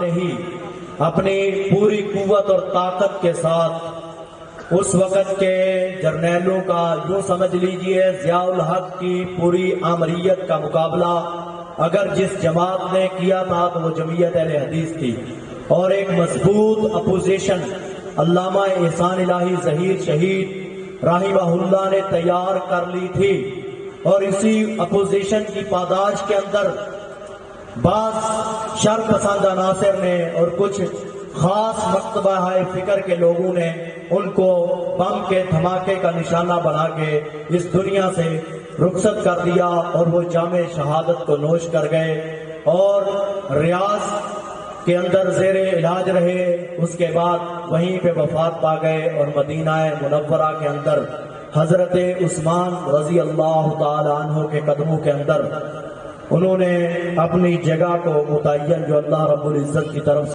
نے ہی اپنی پوری قوت اور طاقت کے ساتھ اس وقت کے جرنیلوں کا، یوں سمجھ لیجئے ضیاء الحق کی پوری آمریت کا مقابلہ اگر جس جماعت نے کیا تھا تو وہ جمعیت اہل حدیث تھی، اور ایک مضبوط اپوزیشن علامہ احسان الہی ظہیر شہید رحمہ اللہ نے تیار کر لی تھی، اور اسی اپوزیشن کی پاداش کے اندر بعض شر پسند عناصر نے اور کچھ خاص مکتبہ فکر کے لوگوں نے ان کو بم کے دھماکے کا نشانہ بنا کے اس دنیا سے رخصت کر دیا، اور وہ جام شہادت کو نوش کر گئے اور ریاض کے اندر زیر علاج رہے۔ اس کے بعد وہیں پہ وفات پا گئے، اور مدینہ منورہ کے اندر حضرت عثمان رضی اللہ تعالی عنہ کے قدموں کے اندر انہوں نے اپنی جگہ کو متعین جو اللہ رب العزت کی طرف